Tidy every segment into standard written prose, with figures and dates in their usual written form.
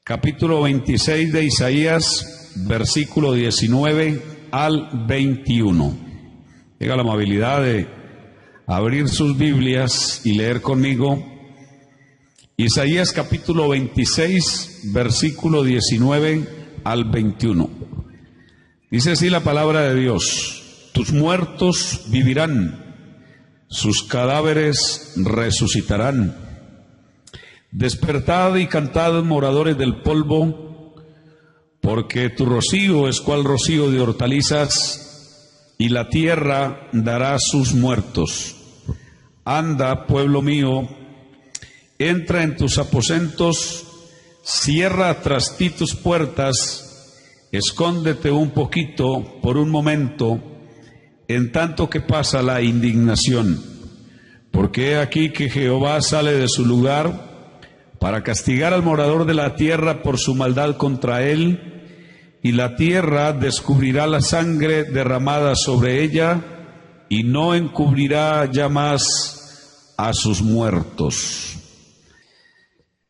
capítulo 26 de Isaías, versículo 19 al 21. Tenga la amabilidad de abrir sus Biblias y leer conmigo Isaías capítulo 26, versículo 19 al 21. Dice así la palabra de Dios: tus muertos vivirán, sus cadáveres resucitarán. Despertad y cantad, moradores del polvo, porque tu rocío es cual rocío de hortalizas, y la tierra dará sus muertos. Anda, pueblo mío, entra en tus aposentos, cierra tras ti tus puertas, escóndete un poquito por un momento, en tanto que pasa la indignación. Porque he aquí que Jehová sale de su lugar para castigar al morador de la tierra por su maldad contra él, y la tierra descubrirá la sangre derramada sobre ella, y no encubrirá ya más a sus muertos.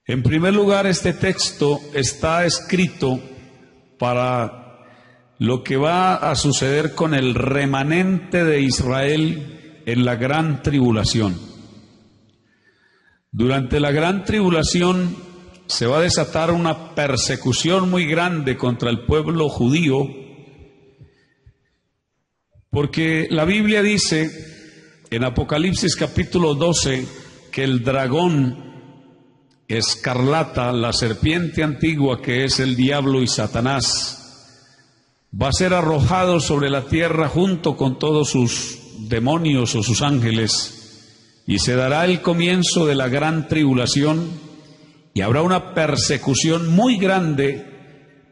En primer lugar, este texto está escrito para lo que va a suceder con el remanente de Israel en la gran tribulación. Durante la gran tribulación se va a desatar una persecución muy grande contra el pueblo judío, porque la Biblia dice en Apocalipsis capítulo 12 que el dragón escarlata, la serpiente antigua que es el diablo y Satanás, va a ser arrojado sobre la tierra junto con todos sus demonios o sus ángeles, y se dará el comienzo de la gran tribulación, y habrá una persecución muy grande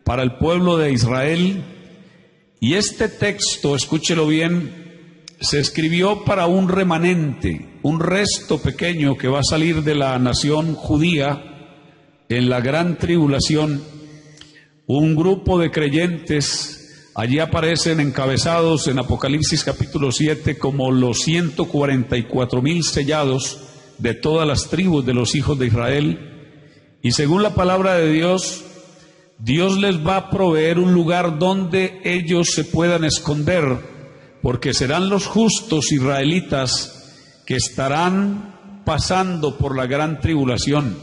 para el pueblo de Israel. Y este texto, escúchelo bien, se escribió para un remanente, un resto pequeño que va a salir de la nación judía en la gran tribulación. Un grupo de creyentes, allí aparecen encabezados en Apocalipsis capítulo 7 como los 144,000 sellados de todas las tribus de los hijos de Israel. Y según la palabra de Dios, Dios les va a proveer un lugar donde ellos se puedan esconder, porque serán los justos israelitas que estarán pasando por la gran tribulación.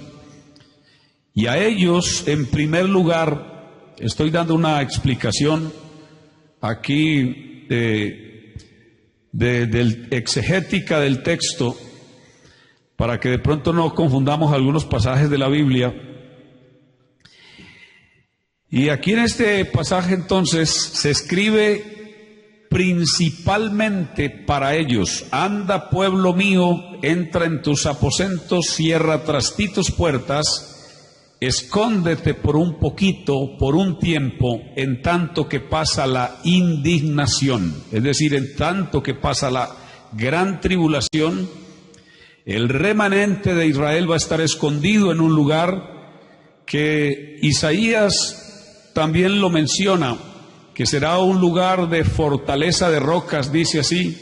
Y a ellos, en primer lugar, estoy dando una explicación aquí del exegética del texto, para que de pronto no confundamos algunos pasajes de la Biblia. Y aquí en este pasaje entonces se escribe principalmente para ellos: anda, pueblo mío, entra en tus aposentos, cierra tras ti tus puertas, escóndete por un poquito, por un tiempo, en tanto que pasa la indignación, es decir, en tanto que pasa la gran tribulación. El remanente de Israel va a estar escondido en un lugar que Isaías también lo menciona, que será un lugar de fortaleza de rocas, dice así.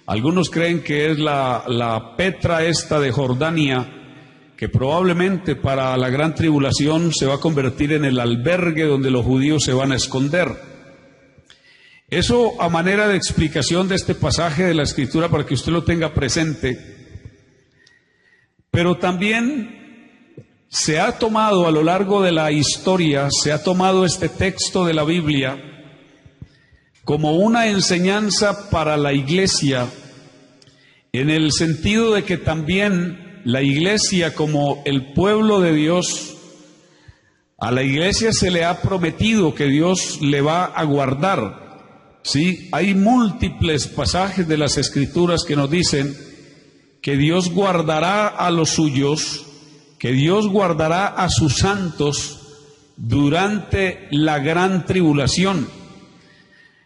Algunos creen que es la Petra esta de Jordania, que probablemente para la gran tribulación se va a convertir en el albergue donde los judíos se van a esconder. Eso a manera de explicación de este pasaje de la Escritura, para que usted lo tenga presente. Pero también se ha tomado a lo largo de la historia, se ha tomado este texto de la Biblia como una enseñanza para la iglesia, en el sentido de que también la iglesia, como el pueblo de Dios, a la iglesia se le ha prometido que Dios le va a guardar. ¿Sí? Hay múltiples pasajes de las Escrituras que nos dicen que Dios guardará a los suyos, que Dios guardará a sus santos durante la gran tribulación.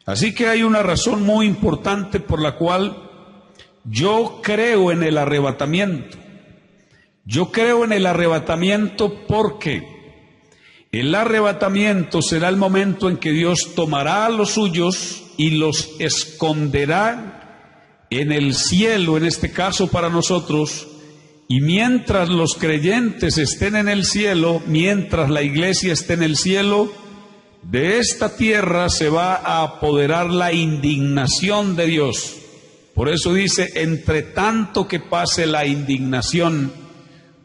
Así que hay una razón muy importante por la cual yo creo en el arrebatamiento. Yo creo en el arrebatamiento porque el arrebatamiento será el momento en que Dios tomará a los suyos y los esconderá en el cielo, en este caso para nosotros, Y mientras los creyentes estén en el cielo, mientras la iglesia esté en el cielo, de esta tierra se va a apoderar la indignación de Dios. Por eso dice, entre tanto que pase la indignación,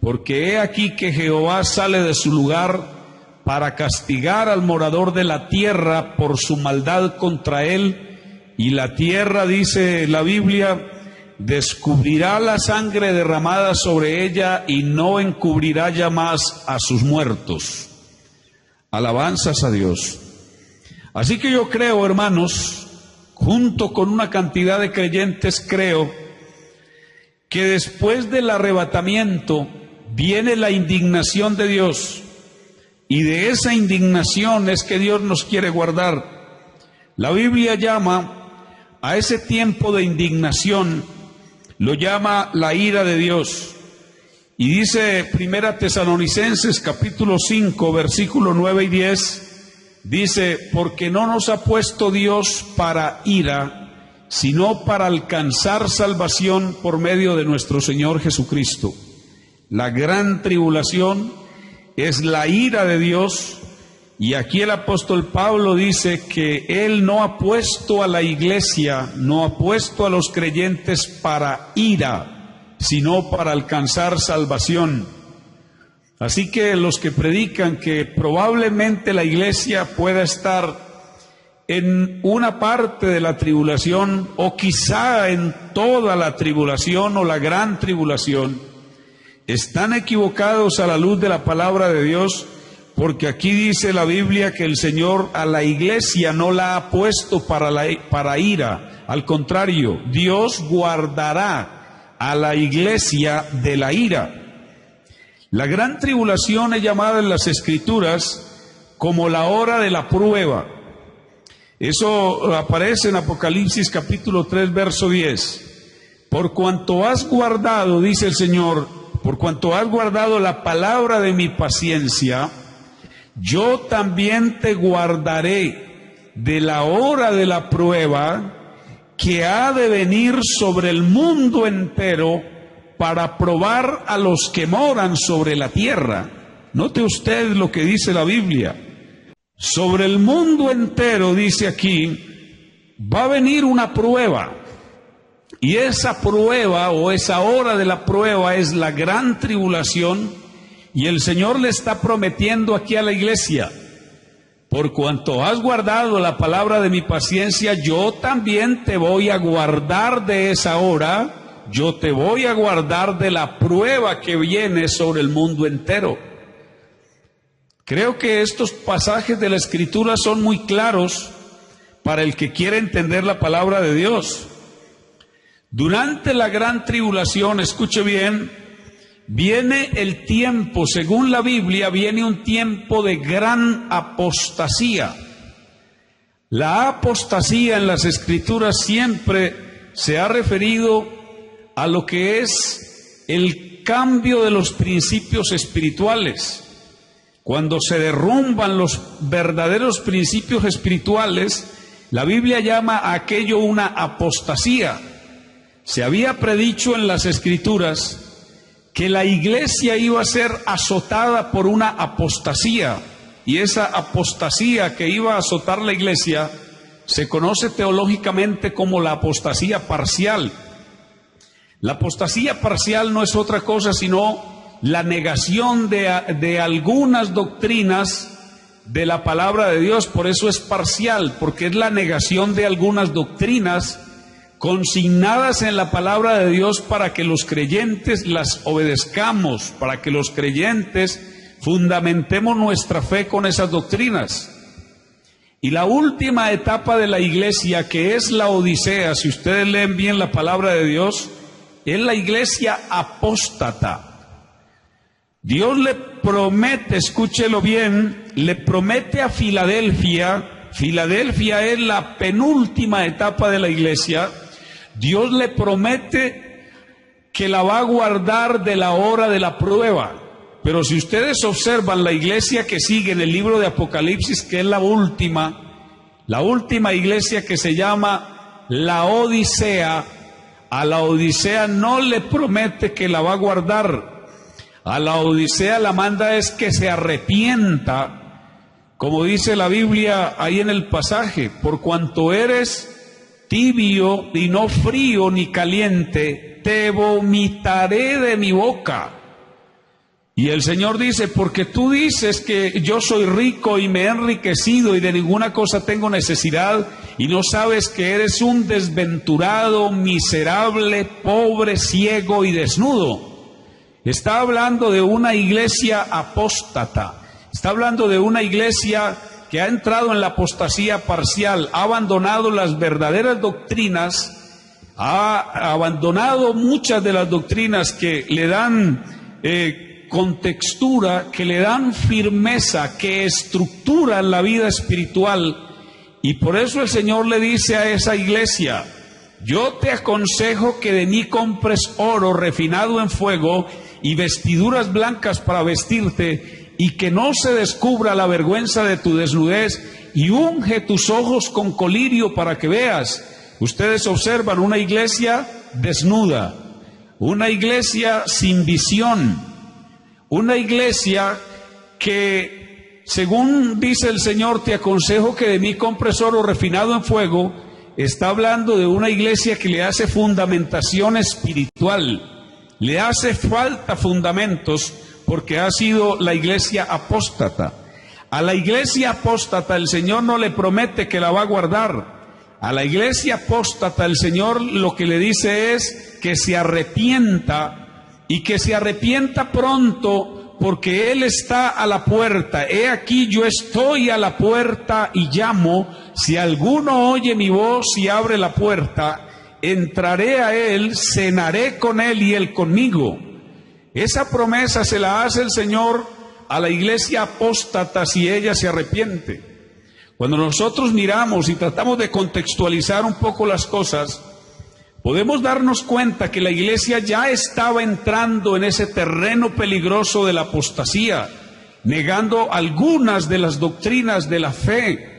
porque he aquí que Jehová sale de su lugar para castigar al morador de la tierra por su maldad contra él, y la tierra, dice la Biblia, descubrirá la sangre derramada sobre ella y no encubrirá ya más a sus muertos. Alabanzas a Dios. Así que yo creo, hermanos, junto con una cantidad de creyentes, creo que después del arrebatamiento viene la indignación de Dios, y de esa indignación es que Dios nos quiere guardar. La Biblia llama a ese tiempo de indignación, lo llama la ira de Dios. Y dice Primera Tesalonicenses capítulo 5, versículo 9 y 10, dice, porque no nos ha puesto Dios para ira, sino para alcanzar salvación por medio de nuestro Señor Jesucristo. La gran tribulación es la ira de Dios, y aquí el apóstol Pablo dice que él no ha puesto a la iglesia, no ha puesto a los creyentes para ira, sino para alcanzar salvación. Así que los que predican que probablemente la iglesia pueda estar en una parte de la tribulación, o quizá en toda la tribulación o la gran tribulación, están equivocados a la luz de la palabra de Dios, porque aquí dice la Biblia que el Señor a la iglesia no la ha puesto para ira. Al contrario, Dios guardará a la iglesia de la ira. La gran tribulación es llamada en las Escrituras como la hora de la prueba. Eso aparece en Apocalipsis capítulo 3, verso 10. Por cuanto has guardado, dice el Señor, por cuanto has guardado la palabra de mi paciencia, yo también te guardaré de la hora de la prueba que ha de venir sobre el mundo entero para probar a los que moran sobre la tierra. Note usted lo que dice la Biblia. Sobre el mundo entero, dice aquí, va a venir una prueba. Y esa prueba o esa hora de la prueba es la gran tribulación. Y el Señor le está prometiendo aquí a la iglesia, por cuanto has guardado la palabra de mi paciencia, yo también te voy a guardar de esa hora, yo te voy a guardar de la prueba que viene sobre el mundo entero. Creo que estos pasajes de la Escritura son muy claros para el que quiere entender la palabra de Dios. Durante la gran tribulación, escuche bien, viene el tiempo, según la Biblia, viene un tiempo de gran apostasía. La apostasía en las Escrituras siempre se ha referido a lo que es el cambio de los principios espirituales. Cuando se derrumban los verdaderos principios espirituales, la Biblia llama a aquello una apostasía. Se había predicho en las Escrituras que la iglesia iba a ser azotada por una apostasía, y esa apostasía que iba a azotar la iglesia se conoce teológicamente como la apostasía parcial. La apostasía parcial no es otra cosa sino la negación de algunas doctrinas de la palabra de Dios. Por eso es parcial, porque es la negación de algunas doctrinas consignadas en la palabra de Dios para que los creyentes las obedezcamos, para que los creyentes fundamentemos nuestra fe con esas doctrinas. Y la última etapa de la iglesia, que es la Odisea, si ustedes leen bien la palabra de Dios, es la iglesia apóstata. Dios le promete, escúchelo bien, le promete a Filadelfia, Filadelfia es la penúltima etapa de la iglesia. Dios le promete que la va a guardar de la hora de la prueba. Pero si ustedes observan la iglesia que sigue en el libro de Apocalipsis, que es la última iglesia, que se llama la Odisea, A la Odisea no le promete que la va a guardar. A la Odisea la manda es que se arrepienta, como dice la Biblia ahí en el pasaje, por cuanto eres tibio y no frío ni caliente, te vomitaré de mi boca. Y el Señor dice, porque tú dices que yo soy rico y me he enriquecido y de ninguna cosa tengo necesidad, y no sabes que eres un desventurado, miserable, pobre, ciego y desnudo. Está hablando de una iglesia apóstata, está hablando de una iglesia que ha entrado en la apostasía parcial, ha abandonado las verdaderas doctrinas, ha abandonado muchas de las doctrinas que le dan contextura, que le dan firmeza, que estructuran la vida espiritual. Y por eso el Señor le dice a esa iglesia, yo te aconsejo que de mí compres oro refinado en fuego y vestiduras blancas para vestirte, y que no se descubra la vergüenza de tu desnudez, y unge tus ojos con colirio para que veas. Ustedes observan una iglesia desnuda, una iglesia sin visión, una iglesia que, según dice el Señor, te aconsejo que de mí compres oro refinado en fuego. Está hablando de una iglesia que le hace fundamentación espiritual, le hace falta fundamentos, porque ha sido la iglesia apóstata. A la iglesia apóstata el Señor no le promete que la va a guardar. A la iglesia apóstata el Señor lo que le dice es que se arrepienta, y que se arrepienta pronto, porque Él está a la puerta. He aquí, yo estoy a la puerta y llamo. Si alguno oye mi voz y abre la puerta, entraré a Él, cenaré con Él y Él conmigo. Esa promesa se la hace el Señor a la iglesia apóstata si ella se arrepiente. Cuando nosotros miramos y tratamos de contextualizar un poco las cosas, podemos darnos cuenta que la iglesia ya estaba entrando en ese terreno peligroso de la apostasía, negando algunas de las doctrinas de la fe.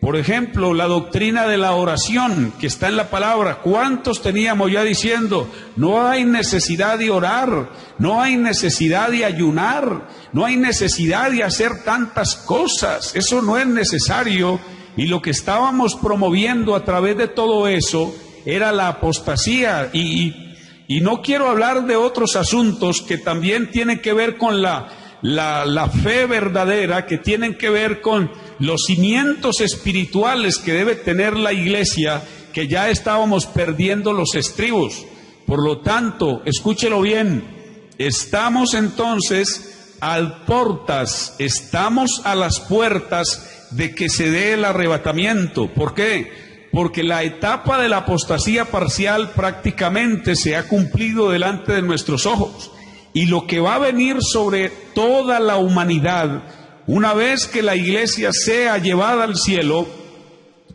Por ejemplo, la doctrina de la oración, que está en la palabra. ¿Cuántos teníamos ya diciendo, no hay necesidad de orar, no hay necesidad de ayunar, no hay necesidad de hacer tantas cosas, eso no es necesario? Y lo que estábamos promoviendo a través de todo eso era la apostasía, y no quiero hablar de otros asuntos que también tienen que ver con la fe verdadera, que tienen que ver con los cimientos espirituales que debe tener la iglesia, que ya estábamos perdiendo los estribos. Por lo tanto, escúchelo bien, estamos entonces estamos a las puertas de que se dé el arrebatamiento. ¿Por qué? Porque la etapa de la apostasía parcial prácticamente se ha cumplido delante de nuestros ojos. Y lo que va a venir sobre toda la humanidad, una vez que la iglesia sea llevada al cielo,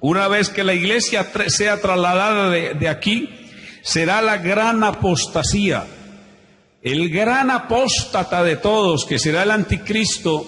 una vez que la iglesia sea trasladada de aquí, será la gran apostasía. El gran apóstata de todos, que será el anticristo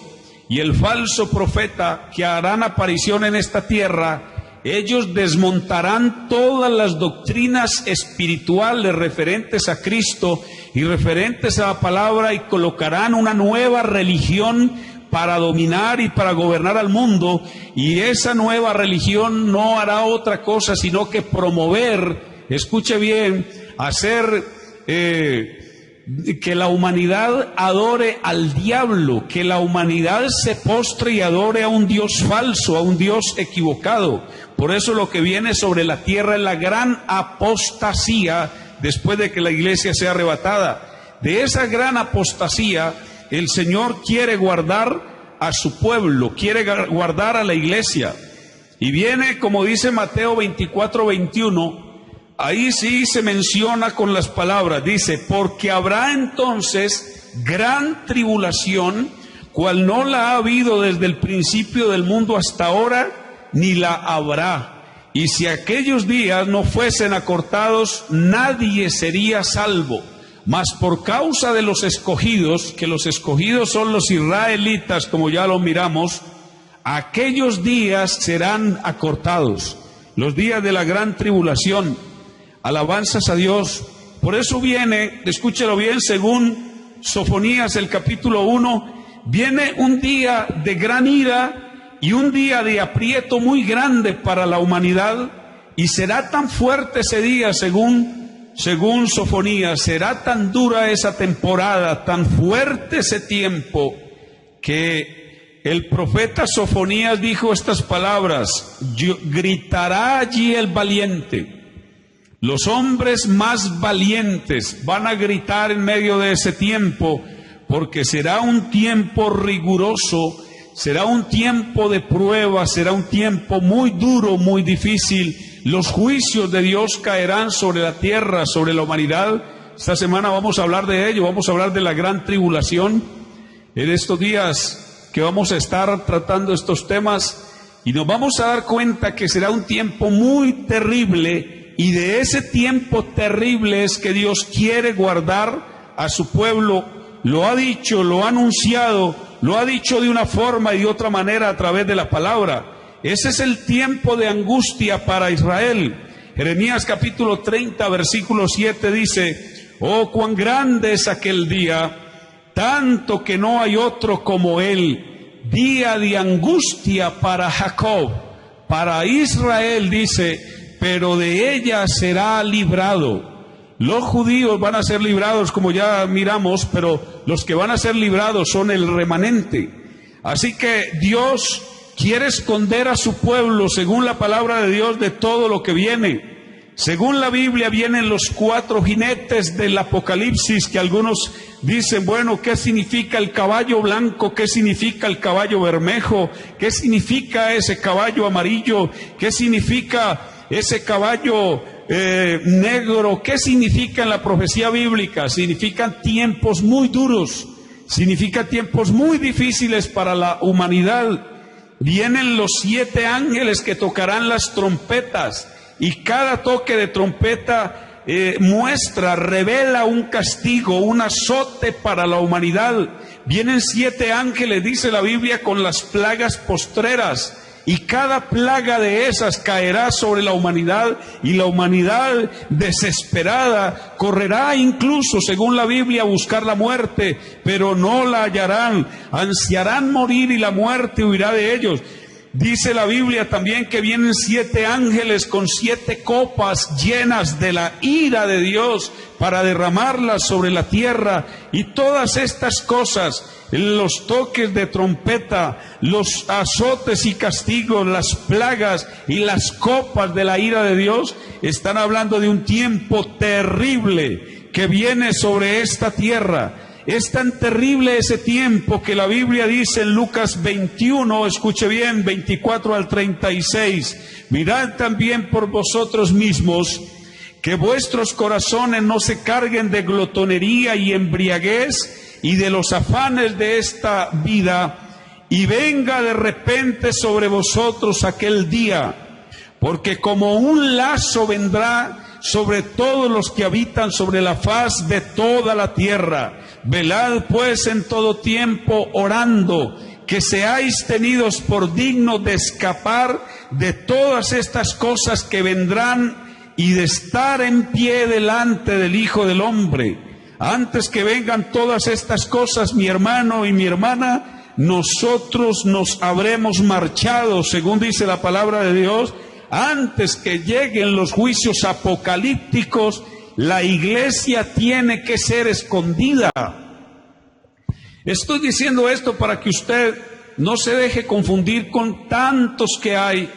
y el falso profeta, que harán aparición en esta tierra. Ellos desmontarán todas las doctrinas espirituales referentes a Cristo y referentes a la palabra, y colocarán una nueva religión para dominar y para gobernar al mundo. Y esa nueva religión no hará otra cosa sino que promover, escuche bien, hacer que la humanidad adore al diablo, que la humanidad se postre y adore a un Dios falso, a un Dios equivocado. Por eso lo que viene sobre la tierra es la gran apostasía, después de que la iglesia sea arrebatada. De esa gran apostasía, el Señor quiere guardar a su pueblo, quiere guardar a la iglesia. Y viene, como dice Mateo 24:21, ahí sí se menciona con las palabras, dice, porque habrá entonces gran tribulación, cual no la ha habido desde el principio del mundo hasta ahora, ni la habrá. Y si aquellos días no fuesen acortados, nadie sería salvo. Mas por causa de los escogidos, que los escogidos son los israelitas, como ya lo miramos, aquellos días serán acortados, los días de la gran tribulación. alabanzas a Dios. Por eso viene, escúchelo bien, según Sofonías el capítulo 1, viene un día de gran ira y un día de aprieto muy grande para la humanidad, y será tan fuerte ese día, según Sofonías, será tan dura esa temporada, tan fuerte ese tiempo, que el profeta Sofonías dijo estas palabras: gritará allí el valiente. Los hombres más valientes van a gritar en medio de ese tiempo, porque será un tiempo riguroso, será un tiempo de prueba, será un tiempo muy duro, muy difícil. Los juicios de Dios caerán sobre la tierra, sobre la humanidad. Esta semana vamos a hablar de ello, vamos a hablar de la gran tribulación. En estos días que vamos a estar tratando estos temas, y nos vamos a dar cuenta que será un tiempo muy terrible. Y de ese tiempo terrible es que Dios quiere guardar a su pueblo. Lo ha dicho, lo ha anunciado, lo ha dicho de una forma y de otra manera a través de la palabra. Ese es el tiempo de angustia para Israel. Jeremías capítulo 30, versículo 7 dice: oh, cuán grande es aquel día, tanto que no hay otro como él, día de angustia para Jacob, para Israel, dice, pero de ella será librado. Los judíos van a ser librados, como ya miramos, pero los que van a ser librados son el remanente. Así que Dios quiere esconder a su pueblo, según la palabra de Dios, de todo lo que viene. Según la Biblia vienen los 4 jinetes del Apocalipsis, que algunos dicen, bueno, ¿qué significa el caballo blanco? ¿Qué significa el caballo bermejo? ¿Qué significa ese caballo amarillo? ¿Qué significa ese caballo negro? ¿Qué significa en la profecía bíblica? Significan tiempos muy duros, significa tiempos muy difíciles para la humanidad. Vienen los 7 ángeles que tocarán las trompetas, y cada toque de trompeta revela un castigo, un azote para la humanidad. Vienen 7 ángeles, dice la Biblia, con las plagas postreras, y cada plaga de esas caerá sobre la humanidad, y la humanidad desesperada correrá incluso, según la Biblia, a buscar la muerte, pero no la hallarán. Ansiarán morir y la muerte huirá de ellos. Dice la Biblia también que vienen 7 ángeles con 7 copas llenas de la ira de Dios para derramarlas sobre la tierra. Y todas estas cosas, los toques de trompeta, los azotes y castigos, las plagas y las copas de la ira de Dios, están hablando de un tiempo terrible que viene sobre esta tierra. Es tan terrible ese tiempo que la Biblia dice en Lucas 21, escuche bien, 24 al 36, mirad también por vosotros mismos, que vuestros corazones no se carguen de glotonería y embriaguez y de los afanes de esta vida, y venga de repente sobre vosotros aquel día, porque como un lazo vendrá sobre todos los que habitan sobre la faz de toda la tierra. Velad pues en todo tiempo orando, que seáis tenidos por dignos de escapar de todas estas cosas que vendrán y de estar en pie delante del Hijo del Hombre. Antes que vengan todas estas cosas, mi hermano y mi hermana, nosotros nos habremos marchado, según dice la palabra de Dios. Antes que lleguen los juicios apocalípticos, la iglesia tiene que ser escondida. Estoy diciendo esto para que usted no se deje confundir con tantos que hay,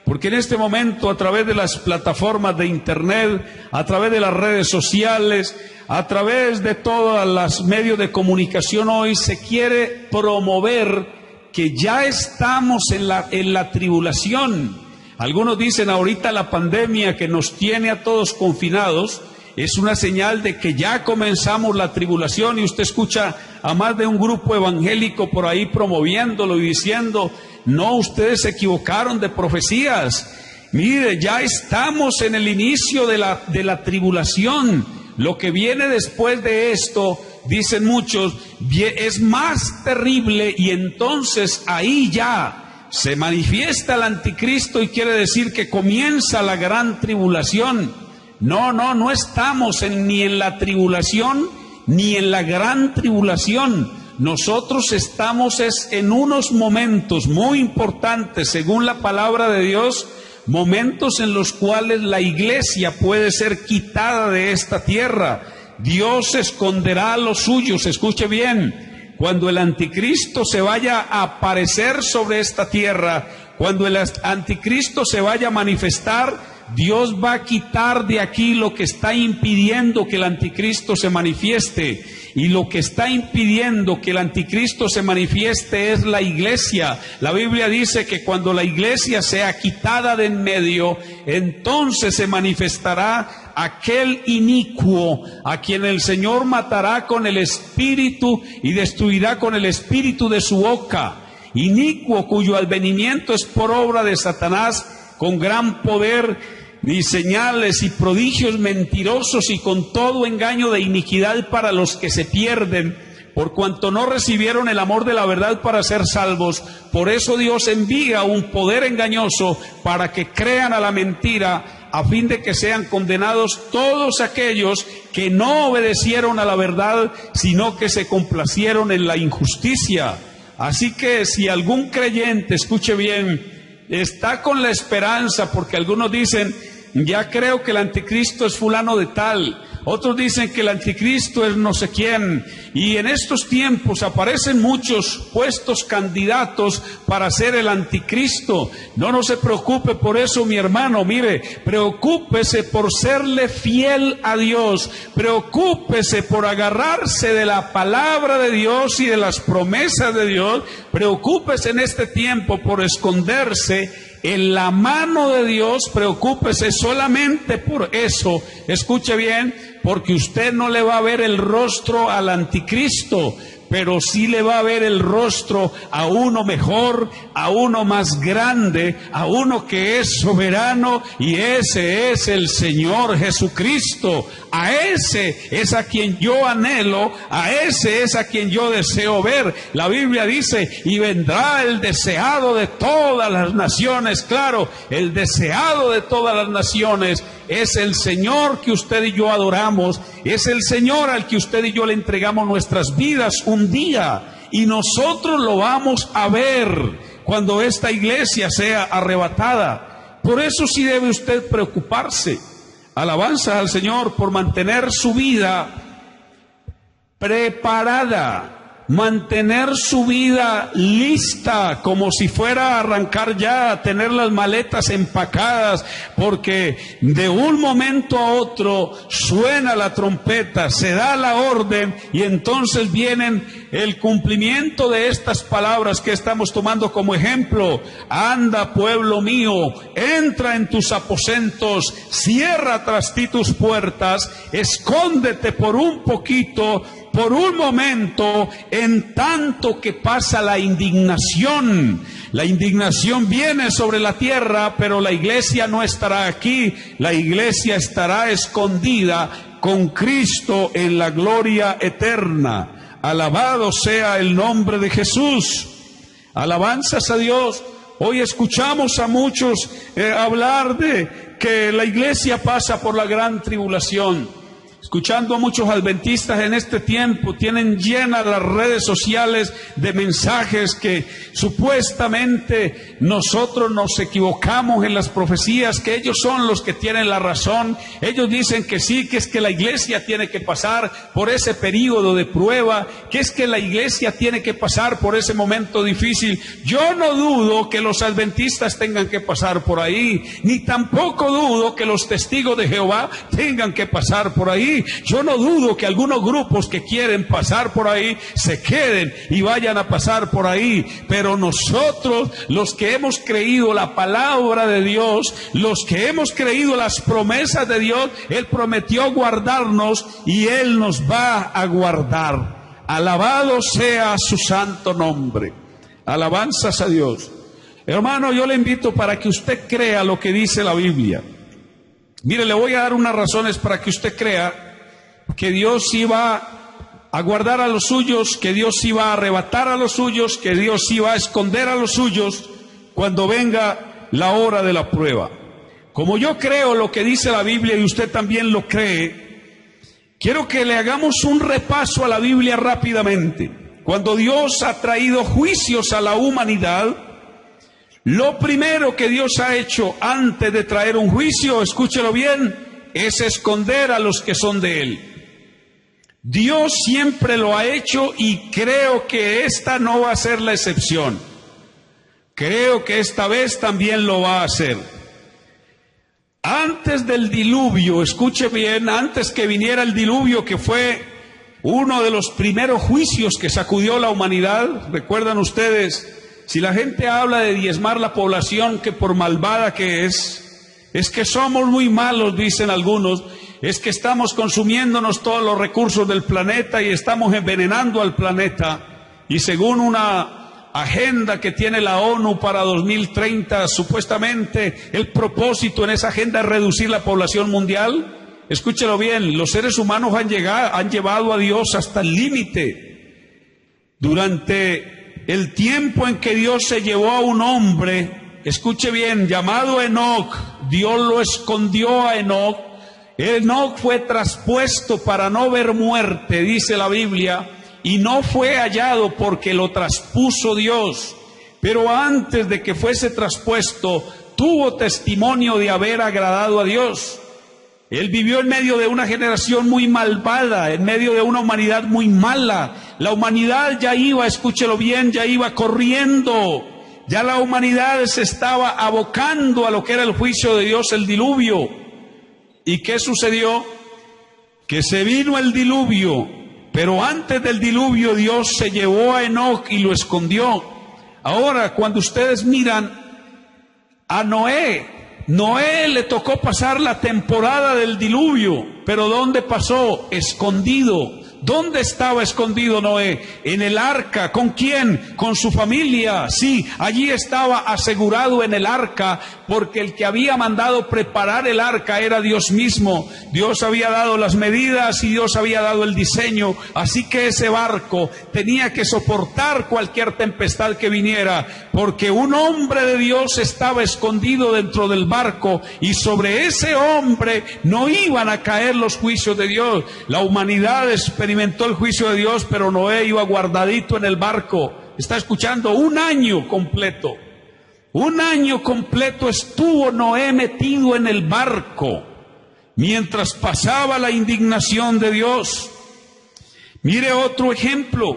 porque en este momento, a través de las plataformas de internet, a través de las redes sociales, a través de todos los medios de comunicación, hoy se quiere promover que ya estamos en la tribulación. Algunos dicen ahorita la pandemia que nos tiene a todos confinados es una señal de que ya comenzamos la tribulación, y usted escucha a más de un grupo evangélico por ahí promoviéndolo y diciendo, no, ustedes se equivocaron de profecías. Mire, ya estamos en el inicio de la tribulación. Lo que viene después de esto, dicen muchos, es más terrible, y entonces ahí ya se manifiesta el anticristo y quiere decir que comienza la gran tribulación. No estamos ni en la tribulación ni en la gran tribulación. Nosotros estamos en unos momentos muy importantes, según la palabra de Dios, momentos en los cuales la iglesia puede ser quitada de esta tierra. Dios esconderá a los suyos, escuche bien, cuando el anticristo se vaya a aparecer sobre esta tierra, cuando el anticristo se vaya a manifestar, Dios va a quitar de aquí lo que está impidiendo que el anticristo se manifieste. Y lo que está impidiendo que el anticristo se manifieste es la iglesia. La Biblia dice que cuando la iglesia sea quitada de en medio, entonces se manifestará aquel inicuo a quien el Señor matará con el espíritu y destruirá con el espíritu de su boca. Inicuo cuyo advenimiento es por obra de Satanás, con gran poder y señales y prodigios mentirosos y con todo engaño de iniquidad para los que se pierden, por cuanto no recibieron el amor de la verdad para ser salvos. Por eso Dios envía un poder engañoso para que crean a la mentira, a fin de que sean condenados todos aquellos que no obedecieron a la verdad, sino que se complacieron en la injusticia. Así que si algún creyente, escuche bien, está con la esperanza, porque algunos dicen, ya creo que el anticristo es fulano de tal, otros dicen que el anticristo es no sé quién, y en estos tiempos aparecen muchos puestos candidatos para ser el anticristo. No se preocupe por eso, mi hermano, mire, preocúpese por serle fiel a Dios, preocúpese por agarrarse de la palabra de Dios y de las promesas de Dios, preocúpese en este tiempo por esconderse en la mano de Dios, preocúpese solamente por eso. Escuche bien, porque usted no le va a ver el rostro al anticristo, pero sí le va a ver el rostro a uno mejor, a uno más grande, a uno que es soberano, y ese es el Señor Jesucristo. A ese es a quien yo anhelo, a ese es a quien yo deseo ver. La Biblia dice, y vendrá el deseado de todas las naciones. Claro, el deseado de todas las naciones es el Señor que usted y yo adoramos, es el Señor al que usted y yo le entregamos nuestras vidas un día, y nosotros lo vamos a ver cuando esta iglesia sea arrebatada. Por eso sí debe usted preocuparse. Alabanza al Señor por mantener su vida preparada, mantener su vida lista, como si fuera a arrancar ya, a tener las maletas empacadas, porque de un momento a otro suena la trompeta, se da la orden, y entonces vienen el cumplimiento de estas palabras que estamos tomando como ejemplo. Anda, pueblo mío, entra en tus aposentos, cierra tras ti tus puertas, escóndete por un poquito, por un momento, en tanto que pasa la indignación. La indignación viene sobre la tierra, pero la iglesia no estará aquí. La iglesia estará escondida con Cristo en la gloria eterna. Alabado sea el nombre de Jesús. Alabanzas a Dios. Hoy escuchamos a muchos hablar de que la iglesia pasa por la gran tribulación. Escuchando a muchos adventistas en este tiempo, tienen llenas las redes sociales de mensajes que supuestamente nosotros nos equivocamos en las profecías, que ellos son los que tienen la razón. Ellos dicen que sí, que es que la iglesia tiene que pasar por ese período de prueba, que es que la iglesia tiene que pasar por ese momento difícil. Yo no dudo que los adventistas tengan que pasar por ahí, ni tampoco dudo que los testigos de Jehová tengan que pasar por ahí. Yo no dudo que algunos grupos que quieren pasar por ahí se queden y vayan a pasar por ahí, pero nosotros, los que hemos creído la palabra de Dios, los que hemos creído las promesas de Dios, Él prometió guardarnos y Él nos va a guardar. Alabado sea su santo nombre. Alabanzas a Dios. Hermano, yo le invito para que usted crea lo que dice la Biblia. Mire, le voy a dar unas razones para que usted crea que Dios iba a guardar a los suyos, que Dios iba a arrebatar a los suyos, que Dios iba a esconder a los suyos cuando venga la hora de la prueba. como yo creo lo que dice la Biblia y usted también lo cree, quiero que le hagamos un repaso a la Biblia rápidamente. Cuando Dios ha traído juicios a la humanidad, lo primero que Dios ha hecho antes de traer un juicio, escúchelo bien, es esconder a los que son de Él. Dios siempre lo ha hecho y creo que esta no va a ser la excepción. Creo que esta vez también lo va a hacer. Antes del diluvio, escuche bien, antes que viniera el diluvio, que fue uno de los primeros juicios que sacudió la humanidad, recuerdan ustedes, si la gente habla de diezmar la población, que por malvada que es que somos muy malos, dicen algunos, es que estamos consumiéndonos todos los recursos del planeta y estamos envenenando al planeta, y según una agenda que tiene la ONU para 2030, supuestamente el propósito en esa agenda es reducir la población mundial. Escúchelo bien, los seres humanos han llevado a Dios hasta el límite. Durante el tiempo en que Dios se llevó a un hombre, escuche bien, llamado Enoc, Dios lo escondió a Enoc. Enoc fue traspuesto para no ver muerte, dice la Biblia, y no fue hallado porque lo traspuso Dios. Pero antes de que fuese traspuesto, tuvo testimonio de haber agradado a Dios. Él vivió en medio de una generación muy malvada, en medio de una humanidad muy mala. La humanidad ya iba, escúchelo bien, ya iba corriendo. Ya la humanidad se estaba abocando a lo que era el juicio de Dios, el diluvio. ¿Y qué sucedió? Que se vino el diluvio, pero antes del diluvio Dios se llevó a Enoc y lo escondió. Ahora, cuando ustedes miran a Noé le tocó pasar la temporada del diluvio, pero ¿dónde pasó? Escondido. ¿Dónde estaba escondido Noé? En el arca. ¿Con quién? Con su familia. Sí, allí estaba asegurado en el arca, porque el que había mandado preparar el arca era Dios mismo. Dios había dado las medidas y Dios había dado el diseño. Así que ese barco tenía que soportar cualquier tempestad que viniera, porque un hombre de Dios estaba escondido dentro del barco, y sobre ese hombre no iban a caer los juicios de Dios. La humanidad experimentó el juicio de Dios, pero Noé iba guardadito en el barco. Está escuchando, un año completo estuvo Noé metido en el barco mientras pasaba la indignación de Dios. Mire otro ejemplo.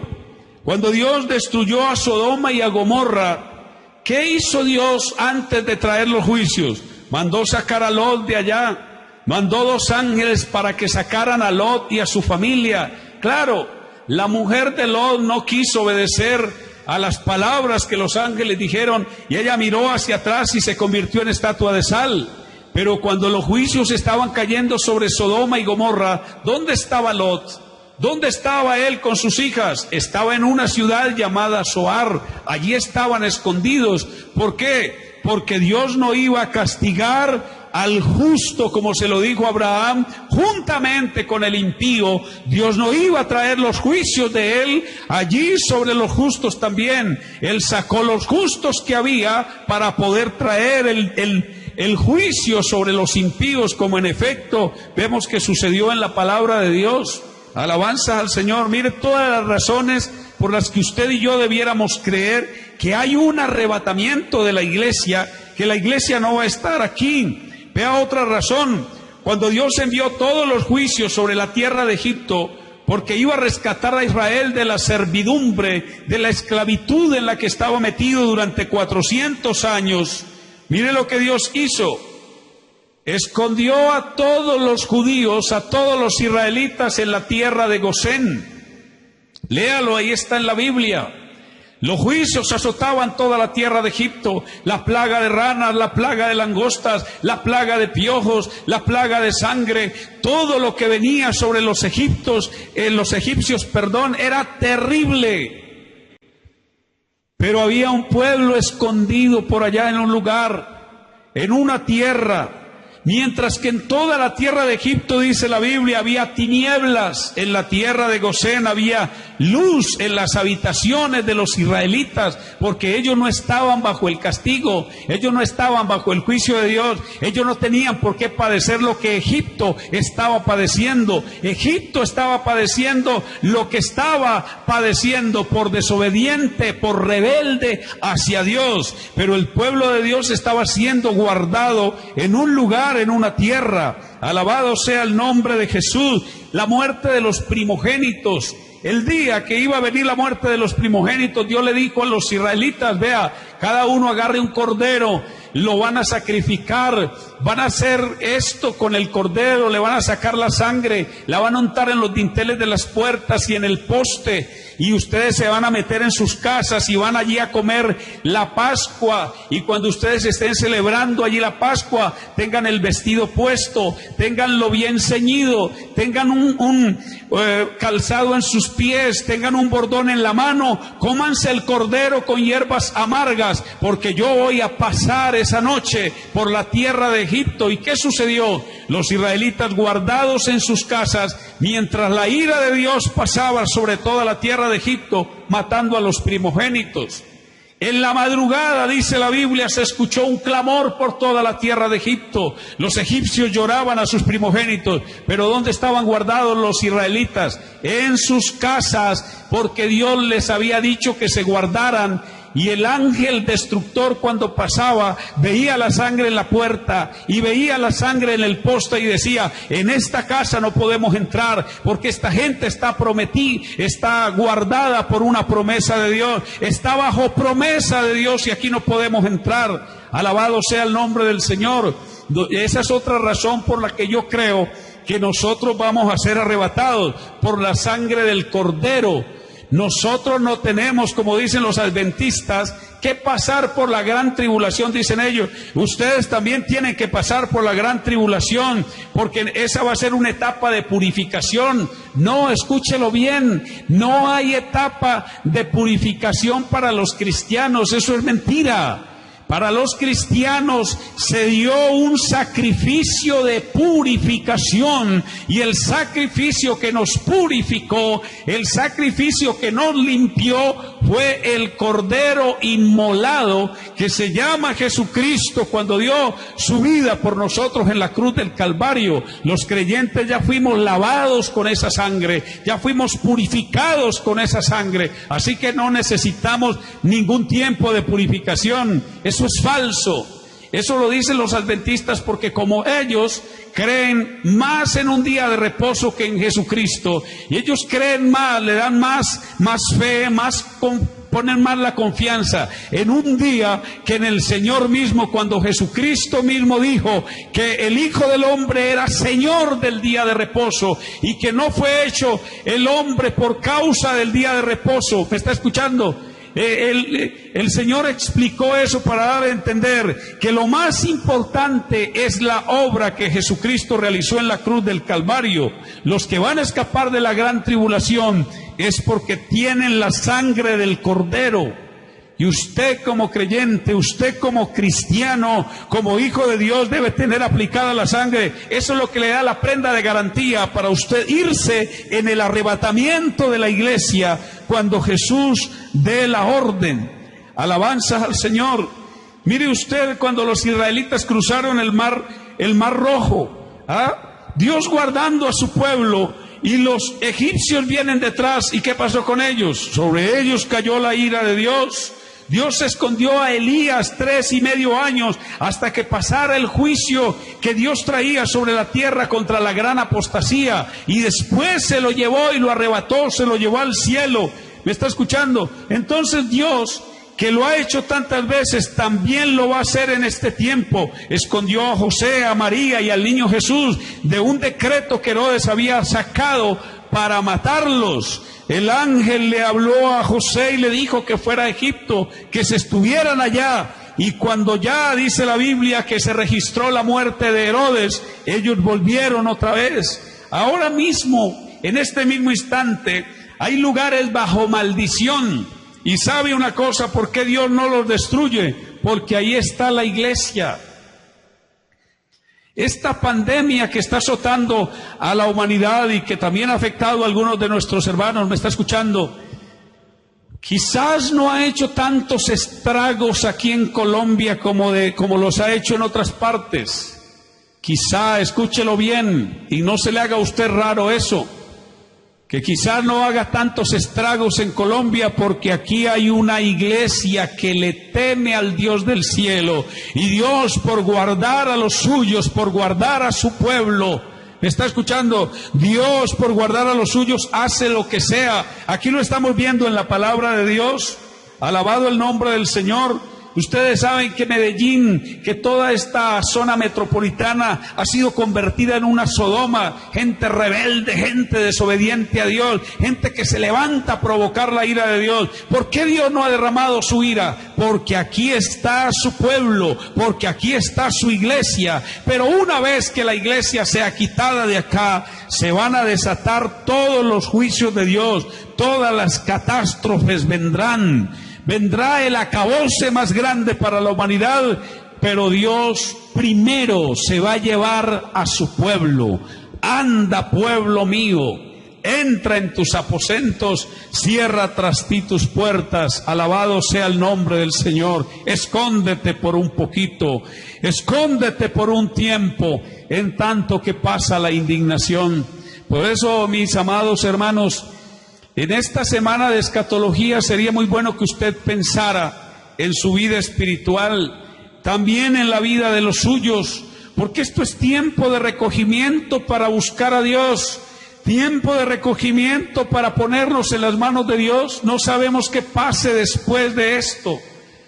Cuando Dios destruyó a Sodoma y a Gomorra, ¿qué hizo Dios antes de traer los juicios? Mandó sacar a Lot de allá, mandó 2 ángeles para que sacaran a Lot y a su familia. Claro, la mujer de Lot no quiso obedecer a las palabras que los ángeles dijeron, y ella miró hacia atrás y se convirtió en estatua de sal. Pero cuando los juicios estaban cayendo sobre Sodoma y Gomorra, ¿dónde estaba Lot? ¿Dónde estaba él con sus hijas? Estaba en una ciudad llamada Zoar. Allí estaban escondidos. ¿Por qué? Porque Dios no iba a castigar al justo, como se lo dijo a Abraham, juntamente con el impío. Dios no iba a traer los juicios de él allí sobre los justos también. Él sacó los justos que había para poder traer el juicio sobre los impíos, como en efecto vemos que sucedió en la palabra de Dios. Alabanza al Señor. Mire todas las razones por las que usted y yo debiéramos creer que hay un arrebatamiento de la iglesia, que la iglesia no va a estar aquí. Vea otra razón. Cuando Dios envió todos los juicios sobre la tierra de Egipto, porque iba a rescatar a Israel de la servidumbre, de la esclavitud en la que estaba metido durante 400 años, mire lo que Dios hizo. Escondió a todos los judíos, a todos los israelitas en la tierra de Gosén. Léalo, ahí está en la Biblia. Los juicios azotaban toda la tierra de Egipto, la plaga de ranas, la plaga de langostas, la plaga de piojos, la plaga de sangre, todo lo que venía sobre los egipcios, era terrible. Pero había un pueblo escondido por allá en un lugar, en una tierra. Mientras que en toda la tierra de Egipto, dice la Biblia, había tinieblas, en la tierra de Gosén había luz en las habitaciones de los israelitas, porque ellos no estaban bajo el castigo, ellos no estaban bajo el juicio de Dios, ellos no tenían por qué padecer lo que Egipto estaba padeciendo. Egipto estaba padeciendo lo que estaba padeciendo por desobediente, por rebelde hacia Dios, pero el pueblo de Dios estaba siendo guardado en un lugar, en una tierra. Alabado sea el nombre de Jesús. La muerte de los primogénitos, el día que iba a venir la muerte de los primogénitos, Dios le dijo a los israelitas: vea, cada uno agarre un cordero, lo van a sacrificar, van a hacer esto con el cordero, le van a sacar la sangre, la van a untar en los dinteles de las puertas y en el poste, y ustedes se van a meter en sus casas y van allí a comer la Pascua. Y cuando ustedes estén celebrando allí la Pascua, tengan el vestido puesto, tenganlo bien ceñido, tengan un calzado en sus pies, tengan un bordón en la mano, cómanse el cordero con hierbas amargas, porque yo voy a pasar esa noche por la tierra de Egipto. ¿Y qué sucedió? Los israelitas guardados en sus casas, mientras la ira de Dios pasaba sobre toda la tierra de Egipto, matando a los primogénitos. En la madrugada, dice la Biblia, se escuchó un clamor por toda la tierra de Egipto. Los egipcios lloraban a sus primogénitos, pero ¿dónde estaban guardados los israelitas? En sus casas, porque Dios les había dicho que se guardaran. Y el ángel destructor, cuando pasaba, veía la sangre en la puerta y veía la sangre en el poste y decía: en esta casa no podemos entrar, porque esta gente está prometida, está guardada por una promesa de Dios, está bajo promesa de Dios, y aquí no podemos entrar. Alabado sea el nombre del Señor. Esa es otra razón por la que yo creo que nosotros vamos a ser arrebatados, por la sangre del Cordero. Nosotros no tenemos, como dicen los adventistas, que pasar por la gran tribulación, dicen ellos. Ustedes también tienen que pasar por la gran tribulación, porque esa va a ser una etapa de purificación. No, escúchelo bien, no hay etapa de purificación para los cristianos, eso es mentira. Para los cristianos se dio un sacrificio de purificación, y el sacrificio que nos purificó, el sacrificio que nos limpió, fue el Cordero inmolado, que se llama Jesucristo, cuando dio su vida por nosotros en la cruz del Calvario. Los creyentes ya fuimos lavados con esa sangre, ya fuimos purificados con esa sangre, así que no necesitamos ningún tiempo de purificación. Eso es falso. Eso lo dicen los adventistas, porque como ellos creen más en un día de reposo que en Jesucristo, y ellos creen más, le dan más fe, ponen más la confianza en un día que en el Señor mismo, cuando Jesucristo mismo dijo que el Hijo del Hombre era Señor del día de reposo, y que no fue hecho el hombre por causa del día de reposo. ¿Me está escuchando? El Señor explicó eso para dar a entender que lo más importante es la obra que Jesucristo realizó en la cruz del Calvario. Los que van a escapar de la gran tribulación es porque tienen la sangre del Cordero. Y usted como creyente, usted como cristiano, como hijo de Dios, debe tener aplicada la sangre. Eso es lo que le da la prenda de garantía para usted irse en el arrebatamiento de la iglesia cuando Jesús dé la orden. Alabanzas al Señor. Mire usted, cuando los israelitas cruzaron el mar Rojo, Dios guardando a su pueblo, y los egipcios vienen detrás. ¿Y qué pasó con ellos? Sobre ellos cayó la ira de Dios. Dios escondió a Elías 3.5 años hasta que pasara el juicio que Dios traía sobre la tierra contra la gran apostasía, y después se lo llevó y lo arrebató, se lo llevó al cielo. ¿Me está escuchando? Entonces Dios, que lo ha hecho tantas veces, también lo va a hacer en este tiempo. Escondió a José, a María y al niño Jesús de un decreto que Herodes había sacado para matarlos. El ángel le habló a José y le dijo que fuera a Egipto, que se estuvieran allá. Y cuando ya dice la Biblia que se registró la muerte de Herodes, ellos volvieron otra vez. Ahora mismo, en este mismo instante, hay lugares bajo maldición. Y sabe una cosa, ¿por qué Dios no los destruye? Porque ahí está la iglesia. Esta pandemia que está azotando a la humanidad y que también ha afectado a algunos de nuestros hermanos, me está escuchando, quizás no ha hecho tantos estragos aquí en Colombia como los ha hecho en otras partes. Quizá, escúchelo bien, y no se le haga a usted raro eso, que quizás no haga tantos estragos en Colombia porque aquí hay una iglesia que le teme al Dios del cielo, y Dios, por guardar a los suyos, por guardar a su pueblo, ¿me está escuchando? Dios, por guardar a los suyos, hace lo que sea. Aquí lo estamos viendo en la palabra de Dios. Alabado el nombre del Señor. Ustedes saben que Medellín, que toda esta zona metropolitana ha sido convertida en una Sodoma, gente rebelde, gente desobediente a Dios, gente que se levanta a provocar la ira de Dios. ¿Por qué Dios no ha derramado su ira? Porque aquí está su pueblo, porque aquí está su iglesia. Pero una vez que la iglesia sea quitada de acá, se van a desatar todos los juicios de Dios, todas las catástrofes vendrán. Vendrá el acabose más grande para la humanidad, pero Dios primero se va a llevar a su pueblo. Anda, pueblo mío, entra en tus aposentos, cierra tras ti tus puertas, alabado sea el nombre del Señor. Escóndete por un poquito, escóndete por un tiempo, en tanto que pasa la indignación. Por eso, mis amados hermanos, en esta semana de escatología sería muy bueno que usted pensara en su vida espiritual, también en la vida de los suyos, porque esto es tiempo de recogimiento para buscar a Dios, tiempo de recogimiento para ponernos en las manos de Dios. No sabemos qué pase después de esto.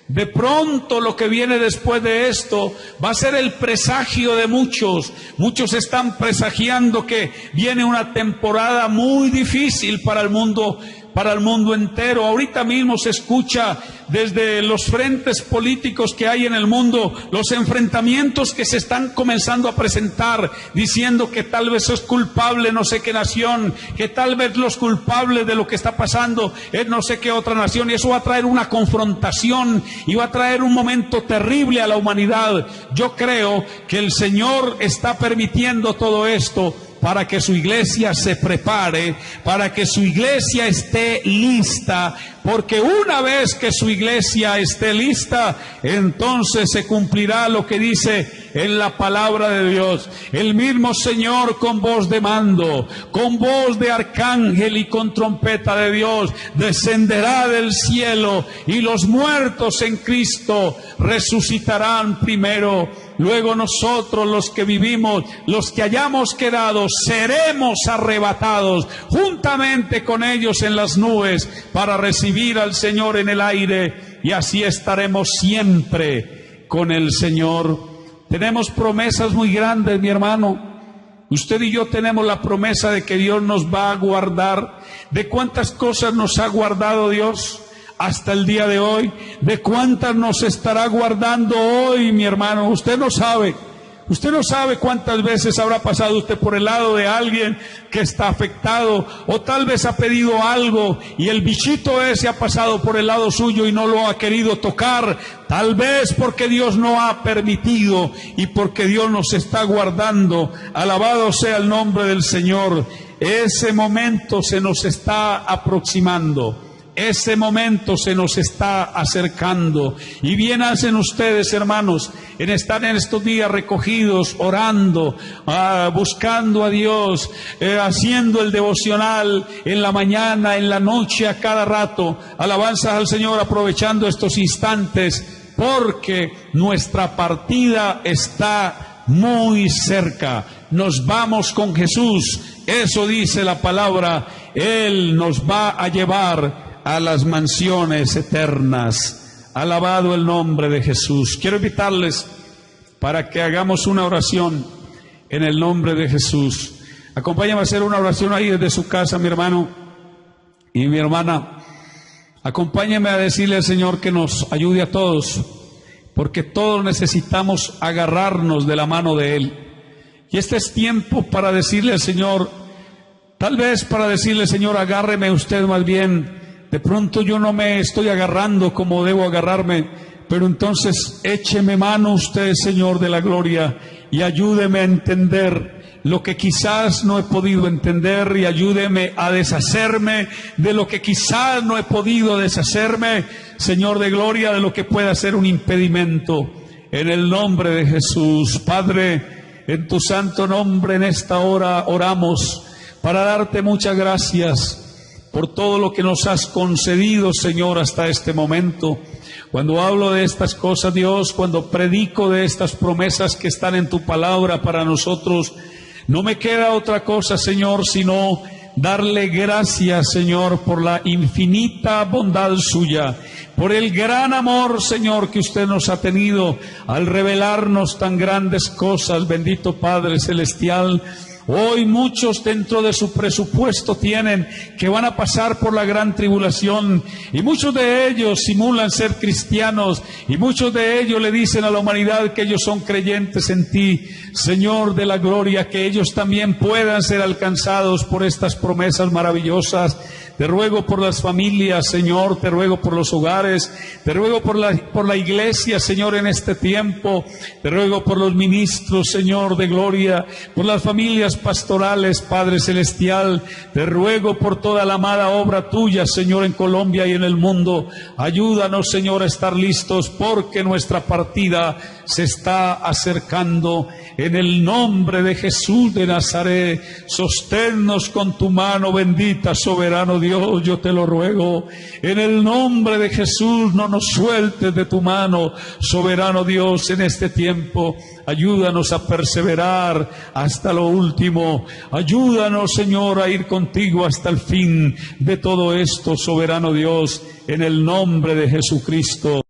De pronto lo que viene después de esto va a ser el presagio de muchos. Muchos están presagiando que viene una temporada muy difícil para el mundo entero. Ahorita mismo se escucha desde los frentes políticos que hay en el mundo, los enfrentamientos que se están comenzando a presentar, diciendo que tal vez es culpable no sé qué nación, que tal vez los culpables de lo que está pasando es no sé qué otra nación, y eso va a traer una confrontación y va a traer un momento terrible a la humanidad. Yo creo que el Señor está permitiendo todo esto para que su iglesia se prepare, para que su iglesia esté lista, porque una vez que su iglesia esté lista, entonces se cumplirá lo que dice en la palabra de Dios. El mismo Señor con voz de mando, con voz de arcángel y con trompeta de Dios, descenderá del cielo, y los muertos en Cristo resucitarán primero. Luego nosotros, los que vivimos, los que hayamos quedado, seremos arrebatados juntamente con ellos en las nubes para recibir al Señor en el aire, y así estaremos siempre con el Señor. Tenemos promesas muy grandes, mi hermano. Usted y yo tenemos la promesa de que Dios nos va a guardar. ¿De cuántas cosas nos ha guardado Dios hasta el día de hoy? ¿De cuántas nos estará guardando hoy, mi hermano? Usted no sabe. Usted no sabe cuántas veces habrá pasado usted por el lado de alguien que está afectado, o tal vez ha pedido algo y el bichito ese ha pasado por el lado suyo y no lo ha querido tocar, tal vez porque Dios no ha permitido y porque Dios nos está guardando. Alabado sea el nombre del Señor. Ese momento se nos está aproximando. Ese momento se nos está acercando, y bien hacen ustedes, hermanos, en estar en estos días recogidos, orando, buscando a Dios, haciendo el devocional en la mañana, en la noche, a cada rato. Alabanzas al Señor, aprovechando estos instantes, porque nuestra partida está muy cerca. Nos vamos con Jesús, eso dice la palabra. Él nos va a llevar a las mansiones eternas. Alabado el nombre de Jesús. Quiero invitarles para que hagamos una oración en el nombre de Jesús. Acompáñame a hacer una oración ahí desde su casa, mi hermano y mi hermana. Acompáñame a decirle al Señor que nos ayude a todos, porque todos necesitamos agarrarnos de la mano de Él. Y este es tiempo para decirle al Señor, tal vez para decirle, Señor, agárreme usted más bien. De pronto yo no me estoy agarrando como debo agarrarme, pero entonces écheme mano usted, Señor de la gloria, y ayúdeme a entender lo que quizás no he podido entender, y ayúdeme a deshacerme de lo que quizás no he podido deshacerme, Señor de gloria, de lo que pueda ser un impedimento. En el nombre de Jesús, Padre, en tu santo nombre en esta hora oramos para darte muchas gracias por todo lo que nos has concedido, Señor, hasta este momento. Cuando hablo de estas cosas, Dios, cuando predico de estas promesas que están en tu palabra para nosotros, no me queda otra cosa, Señor, sino darle gracias, Señor, por la infinita bondad suya, por el gran amor, Señor, que usted nos ha tenido al revelarnos tan grandes cosas, bendito Padre Celestial. Hoy muchos dentro de su presupuesto tienen que van a pasar por la gran tribulación, y muchos de ellos simulan ser cristianos, y muchos de ellos le dicen a la humanidad que ellos son creyentes en ti. Señor de la gloria, que ellos también puedan ser alcanzados por estas promesas maravillosas. Te ruego por las familias, Señor, te ruego por los hogares, te ruego por la iglesia, Señor, en este tiempo, te ruego por los ministros, Señor de gloria, por las familias pastorales, Padre Celestial, te ruego por toda la amada obra tuya, Señor, en Colombia y en el mundo. Ayúdanos, Señor, a estar listos, porque nuestra partida se está acercando. En el nombre de Jesús de Nazaret, sosténnos con tu mano bendita, soberano Dios, yo te lo ruego. En el nombre de Jesús, no nos sueltes de tu mano, soberano Dios, en este tiempo. Ayúdanos a perseverar hasta lo último. Ayúdanos, Señor, a ir contigo hasta el fin de todo esto, soberano Dios, en el nombre de Jesucristo.